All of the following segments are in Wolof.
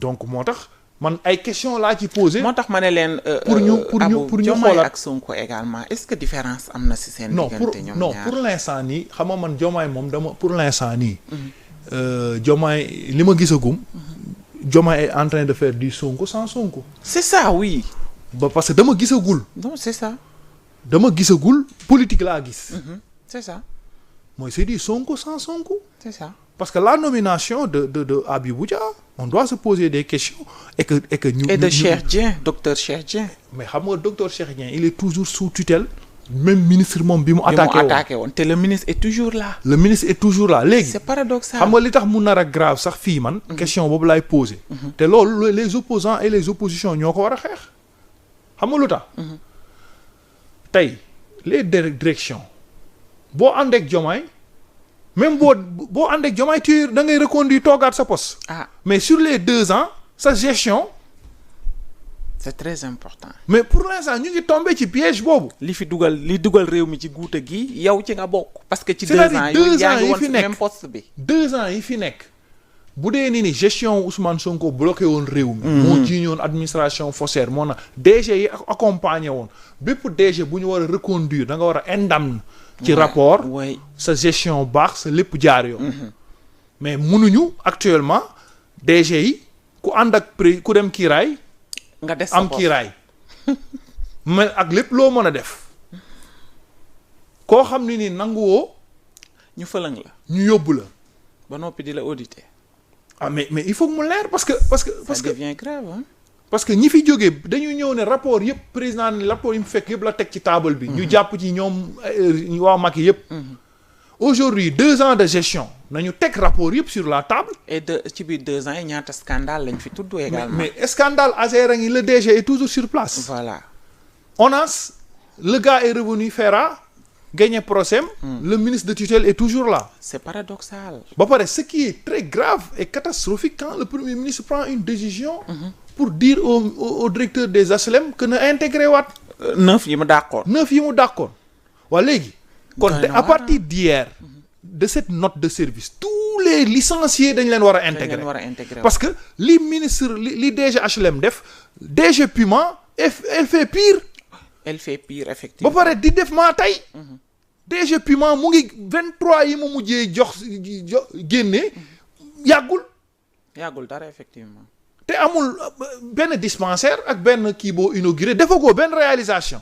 donc moo tax man ay question laa ci posé. moo tax ma ne leen. pour ñu xoolaat ak Sonko également est-ce que différence am na si seen. diggante ñoom ñaar non pour l'instant nii xam nga man Diomaye moom dama pour l'instant nii. Diomaye li ma gisagum. Diomaye est en train de faire du Sonko sans Sonko. c'est ça oui. parce que dama gisagul. non c'est ça. dama gisagul politique laa gis. c'est ça. mooy c'est du Sonko sans Sonko. c'est ça. parce que la nomination de Habibou Dia on doit se poser des questions et que ñu. et de Cheikh Dieng docteur Cheikh Dieng. mais xam nga docteur Cheikh Dieng il est toujours sous tutelle. même ministre moom bi mu attaqué woon te le ministre est toujours là. le ministre est toujours là léegi. c'est paradoxal. xam nga li tax mu nar a grave sax fii man. question boobu laay poser. te loolu les opposants et les oppositions ñoo ko war a xeex. xam nga lu tax. tey les directions boo ànd ak Diomaye même boo ànd ak Diomaye tu da ngay reconduire toogaat sa poste. mais sur les 2 ans sa gestion. c'est très important. mais pour l'instant ñu ngi tombé ci piège boobu. li dugal réew mi ci guuta gi yow ci nga bokk. parce que ci 2 ans yooyu yaa ngi woon ci même poste bi. 2 ans yi fi nekk bu dee ni gestion Ousmane Sonko bloqué woon réew mi. moo jiiñoon administration faussaire moo na DG yi accompagné woon bépp DG bu ñu war a reconduire da nga war a indemne. ci rapport sa gestion baax sa lépp jaar yoon. mais mënuñu actuellement DG yi ku ànd ak ku dem kiiraay. nga des am kiiraay mais ak lépp loo mën a def koo xam ne ni nanguwoo. ñu fëlang la. ñu yóbbu la. ba noppi di la auditer. mais il faut que mu leer parce que. ça devient grave hein. parce que ñi fi jógee dañu ñëw ne rapport yëpp président ne rapport yi mu fekk yëpp la teg ci table bi. ñu jàpp ci ñoom waa Macky yëpp. aujourd'hui 2 ans de gestion nañu teg rapport yëpp sur la table. et ci biir 2 ans yi ñaata scandale lañ fi tudd également. mais scandale Azer a ngi le DG est toujours sur place. voilà. ONAS le gars est revenu Fera gagné procès. Le ministre de tutelle est toujours là. c'est paradoxal. ba pare ce qui est très grave et catastrophique quand le premier ministre prend une décision. pour dire au directeur des HLM que na intégré waat. 9 yi mu dàqoon. 9 yi mu dàqoon. waa léegi. kon à partir d'hier de cette note de service tous les licenciés dañ leen war a intégrer parce que li ministre li DG HLM def DG Puma elle fait pire. elle fait pire effectivement. ba pare di def maa tey. DG Puma mu ngi 23 yi mu mujjee jox génne yàggul dara effectivement. te amul benn dispensaire ak benn kii boo inauguré defagoo benn réalisation.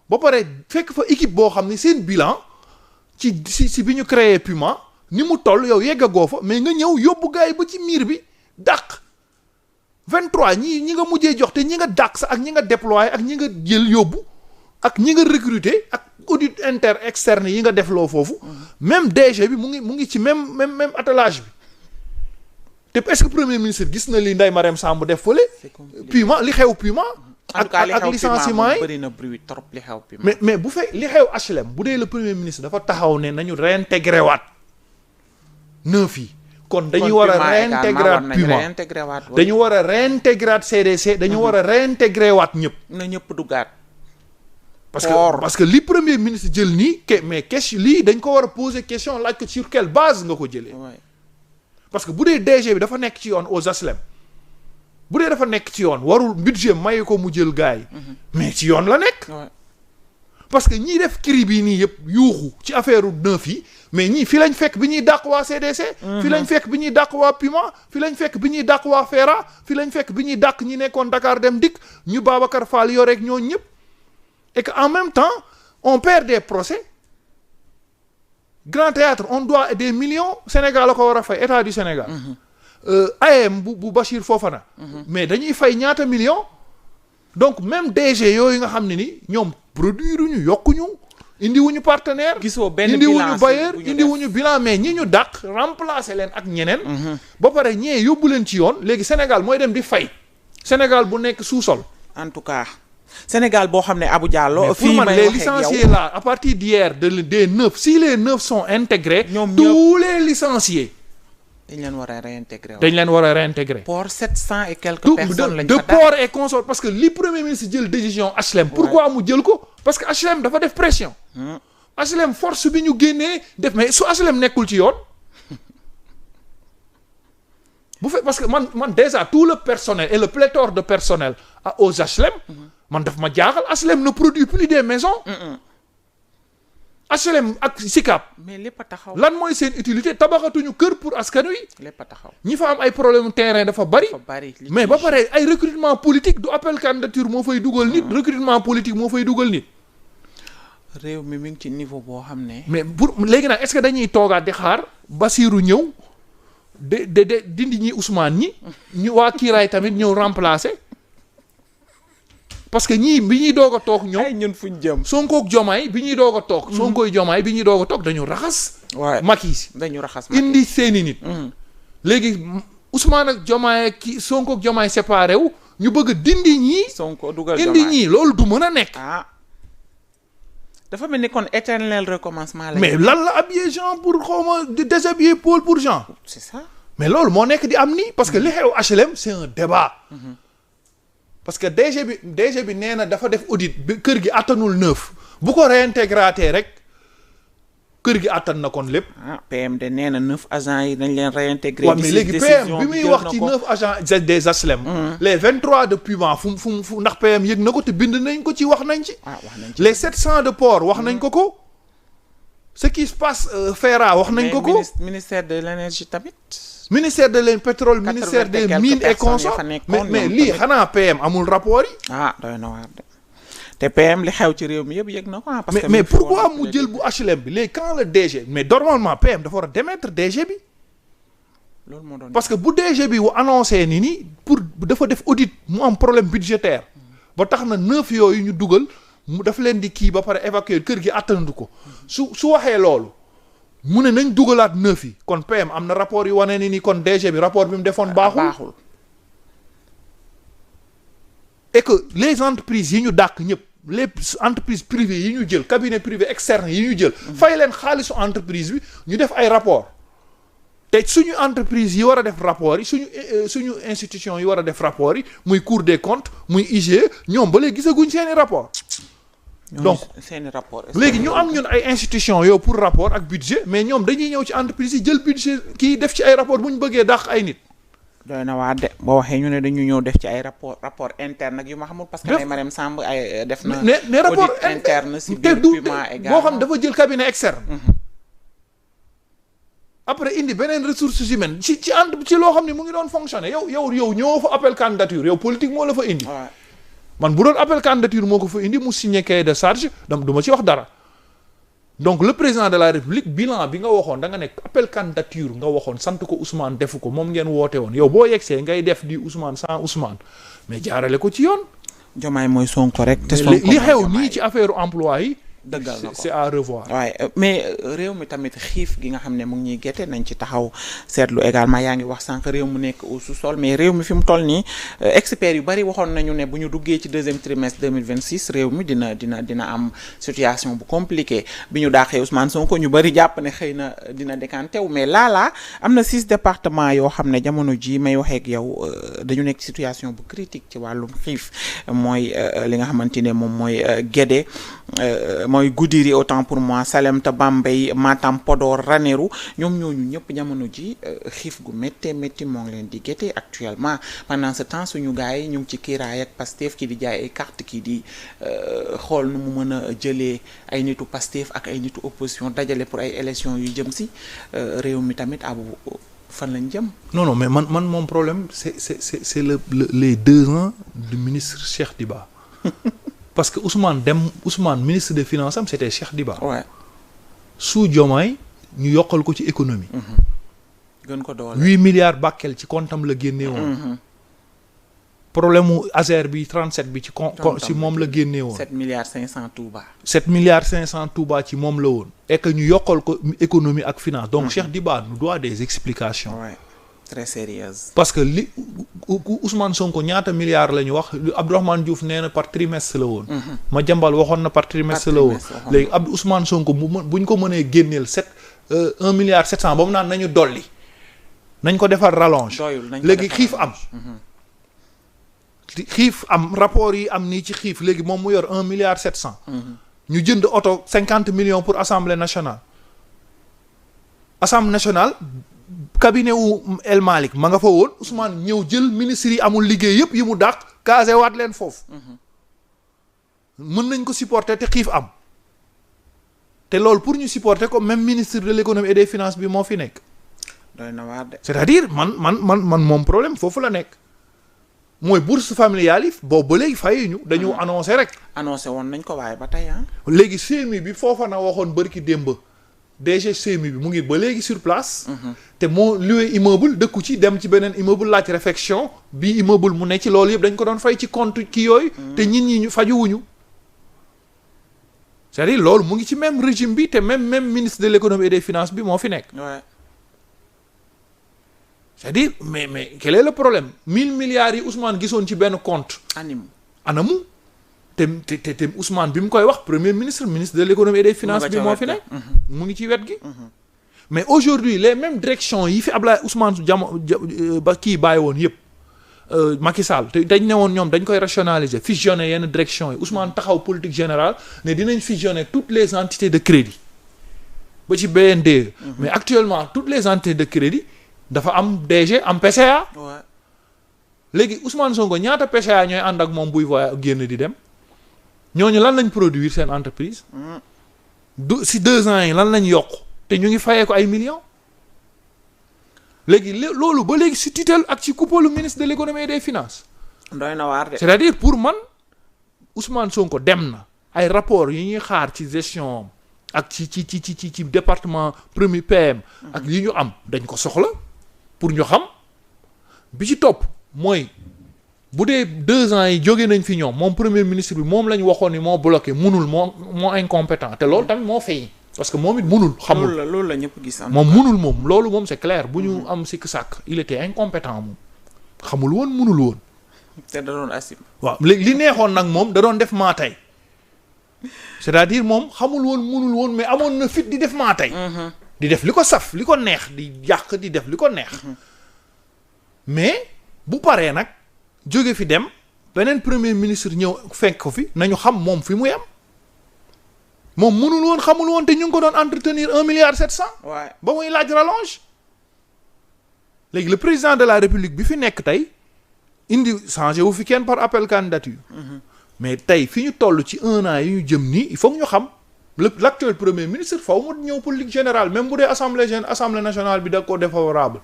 ba pare fekk fa équipe boo xam ne seen bilan. ci bi ñu créé Puma ni mu toll yow yeggagoo fa mais nga ñëw yóbbu gars yi ba ci miir bi dàq 23 ñi nga mujjee jox te ñi nga dàq sa ak ñi nga déployé ak ñi nga jël yóbbu ak ñi nga recruter ak audit externe yi nga defloo foofu même DG bi mu ngi ci même attelage bi te est-ce que premier ministre gis na li Ndeye Marème Samb def fële Puma li xew Puma ak licenciement yi bëri na bruit trop li xew Puma. mais bu fekk li xew HLM bu dee le premier ministre dafa taxaw ne nañu réintégrer waat 9 yi. kon dañu war a réintégrer waat Puma dañu war a réintégrer waat CDC dañu war a réintégrer waat ñëpp. na ñëpp duggaat. parce que li premier ministre jël nii mais question lii dañ ko war a poser question laaj ko sur quelle base nga ko jëlee. parce que bu dee DG bi dafa nekk ci yoon aux HLM. bu dee dafa nekk ci yoon warul budget maye ko mu jël gars yi. mais ci yoon la nekk. parce que ñiy def cri bii nii yëpp yuuxu ci affaire u 9 yi mais ñii fi lañ fekk bi ñuy dàq waa CDC. fi lañ fekk bi ñuy dàq waa Puma fi lañ fekk bi ñuy dàq waa Fera fi lañ fekk bi ñuy dàq ñi nekkoon Dakar dem dikk ñu Babacar Fall yore ak ñoo ñëpp. et que en même temps on perd des procès Grand Théâtre on doit des millions Sénégal la ko war a fay état du Sénégal. AM bu Bachir Fofana. mais dañuy fay ñaata millions. donc même DG yooyu nga xam ne ni ñoom produire ñu yokkuñu indiwuñu partenaire. gisoo benn indiwuñu bailleur indiwuñu bilan mais ñi ñu dàq remplacer leen ak ñeneen. ba pare ñee yóbbu leen ci yoon léegi Sénégal mooy dem di fay. Sénégal bu nekk sous-sol. en tout cas Sénégal boo xam ne Abou Diallo. fii may les licenciés là à partir d'hier des 9 si les 9 sont intégrés. tous les licenciés. dañ leen war a réintégrer. dañ leen war a réintégrer. pour 700 et quelques personnes lañ de port et consort parce que li premier ministre jël décision HLM. pourquoi mu jël ko parce que HLM dafa def pression. HLM force bi ñu génnee def mais su HLM nekkul ci yoon. bu fekk parce que man déjà tout le personnel et le pléthore de personnel aux HLM. man daf ma jaaxal HLM ne produit plus des maisons. HLM ak SICAP. mais lépp a taxaw. lan mooy seen utilité tabaxatuñu kër pour askan wi. lépp a taxaw. ñi fa am ay problème terrain dafa bari. mais ba pare ay recrutement politique du appel candidature moo fay dugal nit. recrutement politique moo fay dugal nit. réew mi ngi ci niveau boo xam ne. mais pour léegi nag est-ce que dañuy toogaat di xaar Bassirou ñëw de dindi ñi Ousmane ñi. ñu waa Kiiraay tamit ñëw remplacer. parce que ñii bi ñuy doog a toog ñoom. ay ñun fuñ jëm. Sonko ak Diomaye bi ñuy doog a toog. Sonko ak Diomaye bi ñuy doog a toog dañu raxas. waaw Macky si dañu raxas Macky indi seeni nit. léegi Ousmane ak Diomaye ki Sonko ak Diomaye séparé wu ñu bëgg a dindi ñii. Sonko dugal indi ñii loolu du mën a nekk. dafa mel ni kon éternel recommencement la. mais lan la habiller Jean pour xawma déshabiller Paul pour Jean. c'est ça. mais loolu moo nekk di am nii parce que li xew HLM c'est un débat. parce que DG bi nee na dafa def audit bi kër gi attanul 9 bu ko réintégraté rek kër gi attan na kon lépp. PM de nee na 9 agents yi dañ leen réintégré. waaw mais léegi PM bi muy wax ci 9 agents des HLM. les 23 de Puma fu ndax PM yëg na ko te bind nañ ko ci wax nañ ci. wax nañ ci les 700 de port wax nañ ko. ce qui se passe FERA wax nañ ko. ministère de l'énergie tamit. ministère de pétrole ministère des mines et consorts mais lii xanaa PM amul rapport yi. doy na waar de te PM li xew ci réew mi yëpp yëg na ko. parce que mais pourquoi mu jël bu HLM bi léegi quand le DG mais normalement PM dafa war a démettre DG bi. loolu moo doon parce que bu DG bi wu annoncé ni pour dafa def audit mu am problème budgétaire ba tax na 9 yooyu ñu dugal mu daf leen di kii ba pare évacuer kër gi attandu ko su waxee loolu. mu ne nañ dugalaat 9 yi kon PM am na rapport yu wane ni kon DG bi rapport bi mu defoon baaxul. et que les entreprises yi ñu dàq ñëpp les entreprises privées yi ñu jël cabinet privé externe yi ñu jël. fay leen xaalisu entreprise bi ñu def ay rapport te suñu entreprise yi war a def rapport yi suñu institution yi war a def rapport yi muy Cour des comptes muy IGE ñoom ba léegi gisaguñ seeni rapport donc seeni rapport léegi ñu am ñun ay institution yow pour rapport ak budget mais ñoom dañuy ñëw ci entreprise yi jël budget kii def ci ay rapport bu ñu bëggee dàq ay nit. doy na waa de boo waxee ñu ne dañu ñëw def ci ay rapport interne ak yu ma xamul parce que Marième Samb ay def na ne rapport interne si te biir du Puma également boo xam dafa jël cabinet externe. après indi beneen ressources humaines ci loo xam ne mu ngi doon fonctionner yow ñëwoo fa appel candidature yow politique moo la fa indi. man bu doon appel candidature moo ko fa indi mu signé cahier de charge du ma ci wax dara donc le président de la république bilan bi nga waxoon da nga nekk appel candidature nga waxoon sant ko Ousmane defu ko moom ngeen woote woon yow boo yegsee ngay def di Ousmane sans Ousmane mais jaarale ko ci yoon. Diomaye mooy Sonko rek. te Sonko li xew nii ci affaire emploi yi. dëggal na ko c'est à revoir. waaye mais réew mi tamit xiif gi nga xam ne mu ngi ñuy gerte nañ ci taxaw seetlu également yaa ngi wax sànq réew mu nekk au sous-sol mais réew mi fi mu toll nii experts yu bari waxoon nañu ne bu ñu duggee ci deuxième trimestre 2026 réew mi dina am situation bu compliquée bi ñu daaxee Ousmane Sonko ñu bari jàpp ne xëy na dina décanté wu mais laalaa am na 6 départements yoo xam ne jamono ji may waxee ak yow dañu nekk situation bu critique ci wàllum xiif mooy li nga xamante ne moom mooy Guédé mooy Goudiri autant pour moi Salem te Bambey Matam Podor Ranérou ñoom ñooñu ñëpp jamono ji xiif gu méttee métti moo ngi leen di gétte actuellement pendant ce temps suñu gars yi ñu ngi ci kiiraay ak Pastef ki di jaay ay carte ki di xool nu mu mën a jëlee ay nitu Pastef ak ay nitu opposition dajale pour ay élections yu jëm si réew mi tamit abu fan lañ jëm. non mais man mon problème c'est les 2 ans du ministre Cheikh Diba. parce que Ousmane ministre des finances am c'était Cheikh Diba. Ouais. sous Diomaye ñu yokkal ko ci économie. gën ko doole 8 milliards Bakel ci comptam la génnee woon. problème mu Azer bi 37 bi ci moom la génnee woon. 7 milliards 500 Touba. 7 milliards 500 Touba ci moom la woon. et que ñu yokkal ko économie ak finance. donc Cheikh Diba nous doit des explications. Ouais. Très sérieuse. parce que li Ousmane Sonko ñaata milliards la ñu wax Abdourahmane Diouf nee na par trimestre la woon. Madiambal waxoon na par trimestre la woon. léegi Ousmane Sonko buñ ko mënee génneel 1 milliard 700 ba mu naan nañu dolli. nañ ko defar rallonge. léegi xiif am. xiif am rapport yi am nii ci xiif léegi moom mu yor 1 milliard 700. ñu jënd oto 50 millions pour assemblée nationale. assemblée nationale. cabinet wu El Malick ma nga fa woon Ousmane ñëw jël ministres yi amul liggéey yëpp yi mu dàq casé waat leen foofu mën nañ ko supporter te xiif am te loolu pour ñu supporter ko même ministre de l'économie et des finances bi moo fi nekk. doy na waar de. c'est-à-dire man moom problème foofu la nekk mooy bourse familiale yi boobu ba léegi fayuñu dañu annoncé rek. annoncé woon nañ ko waaye ba tey ah. léegi CMU bi foofa na waxoon bërki démb DG CMU bi mu ngi ba léegi sur place. te moo loué immeuble dëkku ci dem ci beneen immeuble laaj réfection bi immeuble mu ne ci loolu yëpp dañ ko doon fay ci compte ki yooyu. te nit ñi ñu fajuwuñu. c'est-à-dire loolu mu ngi ci même régime bi te même ministre de l'économie et des finances bi moo fi nekk. Ouais. c'est-à-dire mais quel est le problème 1000 milliards yi Ousmane gisoon ci benn compte. anamu te Ousmane bi mu koy wax premier ministre de l'économie et des finances bi moo fi nekk. mu ngi ci wet gi. mais aujourd'hui les mêmes directions yi fi Ablaye Ousmane ba kii bàyyi woon yëpp. Macky Sall te dañ ne woon ñoom dañ koy rationaliser fusionner yenn direction yi Ousmane taxaw politique générale ne dinañ fusionner toutes les entités de crédit ba ci BNDE. mais actuellement toutes les entités de crédit dafa am DG am PCA. léegi Ousmane Sonko ñaata PCA ñooy ànd ak moom buy voyage génn di dem ñooñu lan lañ produire seen entreprise. si 2 ans yi lan lañ yokk te ñu ngi fayee ko ay millions. léegi loolu ba léegi si tutelle ak ci coupeau ministre de l'économie et des finances. doy na waar de. c'est-à-dire pour man Ousmane Sonko dem na ay rapport yi ñuy xaar ci gestion ak ci département premier PM. ak yi ñu am dañ ko soxla pour ñu xam bi ci topp mooy bu dee 2 ans yi jóge nañ fi ñoom moom premier ministre bi moom la ñu waxoon ni moo bloqué munul moo incompétent te loolu tamit moo fay. parce que moom it munul xamul loolu la ñëpp gis moom munul moom loolu moom c'est clair bu ñu am sikk sàkk il était incompétent moom xamul woon munul woon. te da doon assumer. waaw léegi li neexoon nag moom da doon def maa tey c'est-à-dire moom xamul woon munul woon mais amoon na fit di def maa tey. di def li ko saf li ko neex di yàq di def li ko neex. mais bu paree nag jóge fi dem beneen premier ministre ñëw fekk ko fi nañu xam moom fi muy am. moom mënul woon xamul woon te ñu ngi ko doon entretenir 1,7 milliard. waaw ba muy laaj rallonge. léegi le président de la république bi fi nekk tey indi changé wu fi kenn par appel candidature. mais tey fi ñu toll ci 1 an yi ñu jëm nii il faut que ñu xam l'actuel premier ministre faw mu ñëw politique générale même bu dee assemblée nationale bi da ko défavorable